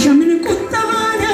Shamin Kutamano,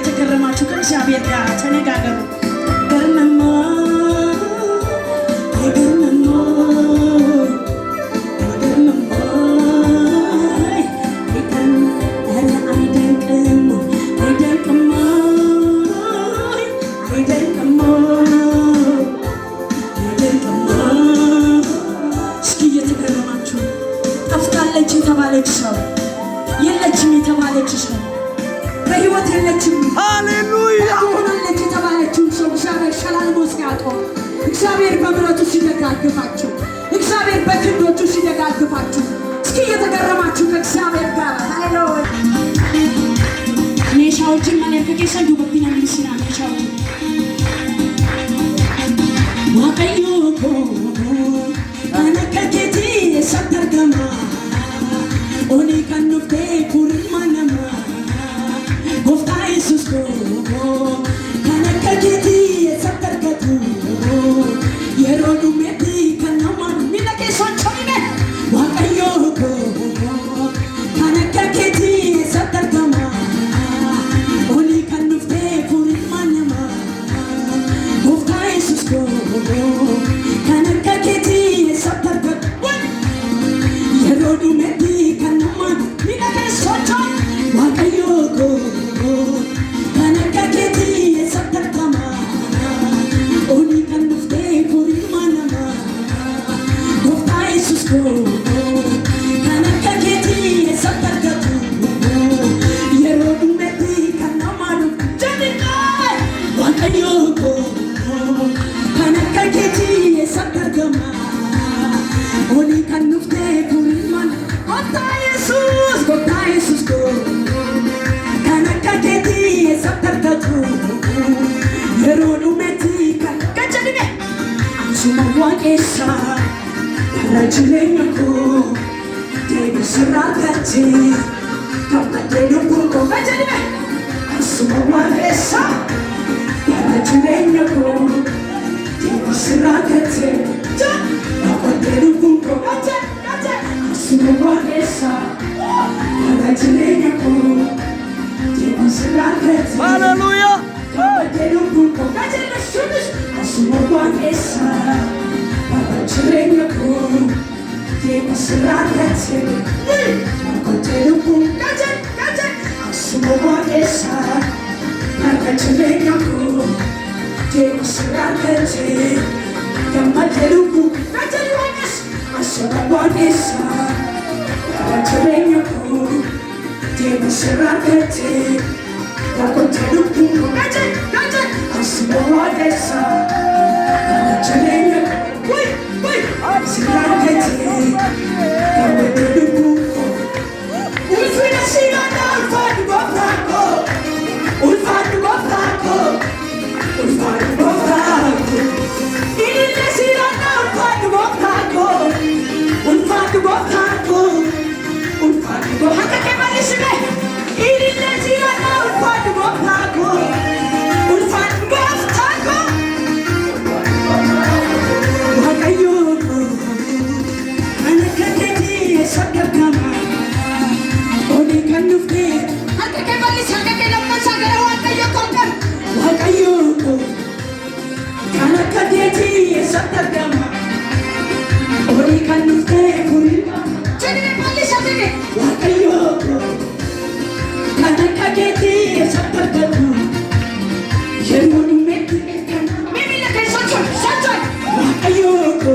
እየተገረማችሁ ከእግዚአብሔር ጋር ተነጋገሩ። ገርመሞ ገርመሞ የተባለች ሰው የለችም፣ የተባለች ሰው በሕይወት የለችም። ሃሌሉያ ሆናለች የተባለችው ሰው እግዚአብሔር ሸላልሞ ሲያቆም፣ እግዚአብሔር በምሕረቱ ሲደጋግፋችሁ፣ እግዚአብሔር በክንዶቹ ሲደጋግፋችሁ፣ እስኪ እየተገረማችሁ ከእግዚአብሔር ጋር ሃሌሉያ ሜሻዎችን ማለርከኬሰን ዱበቢና ሚስና ሜሻዎች ዋቀዮ ኮ አነከኬቲ ሰተርገማ Oni kanufte kurmanama Gofta Jesus ko Kanakajeti satargatu Yerodu meti kanaman Milake sonchone Wakayo ko Kanakajeti satargama Oni kanufte kurmanama Gofta Jesus ko Kanakajeti satargatu Yerodu meti Esa Rajulenyaku Dewi Surakati Kamatenu Bungo Bajanibe Asuma Esa Rajulenyaku Dewi Surakati Kamatenu Bungo Bajanibe Asuma Esa Rajulenyaku Dewi Surakati Hallelujah Kamatenu Bungo Bajanibe Asuma Esa Chilenya ko, Dewa Surakati, Makotelu pun kajen, Asuma Esa, Chilenya ko, Dewa Surakati, Kamatelu pun kajen, Asuma Esa, Chilenya ko, Dewa Surakati, Makotelu pun kajen, Asuma Esa, Chilenya ko. Surakati, Kamatelu Bungo. Ulfina Sirana, Ulfatu Gofako, Ulfatu Gofako, Ulfatu Gofako. Ilina Sirana, Ulfatu Gofako, Ulfatu Gofako, Ulfatu Gofako. Hakake Malishime. Ilina Sirana, Ulfatu Gofako, Ulfatu Gofako. Wakayo. Oni kanufte, hakake bali sakake lamma sagara wakayo kontam, wakayo ko, kanakadeti satargama. Oni kanufte kurima, chene bali sakake, wakayo ko, kanakadeti satargama. Yerodu meti kana, mimi na kai socho, wakayo ko.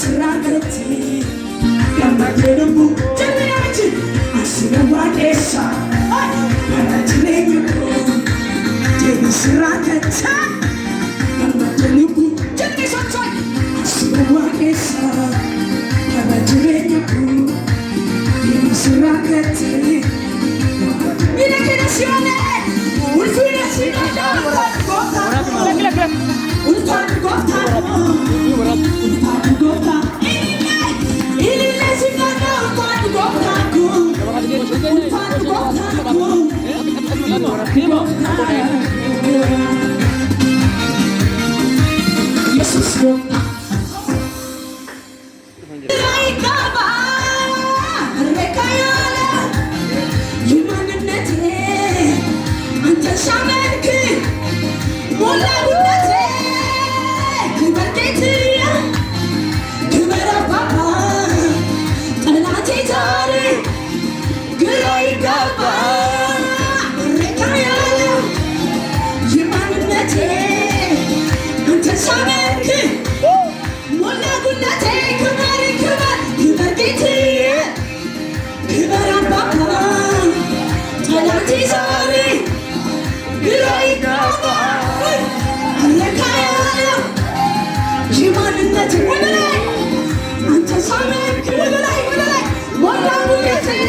Surakati, 시원해 울프네 시원해 울파는 고타 울파는 고타 이리네 시원해 울파는 고타고 울파는 고타고 예수스로 나이까봐 레카야라 유만한 내게 안타 샤맨 그 몰라도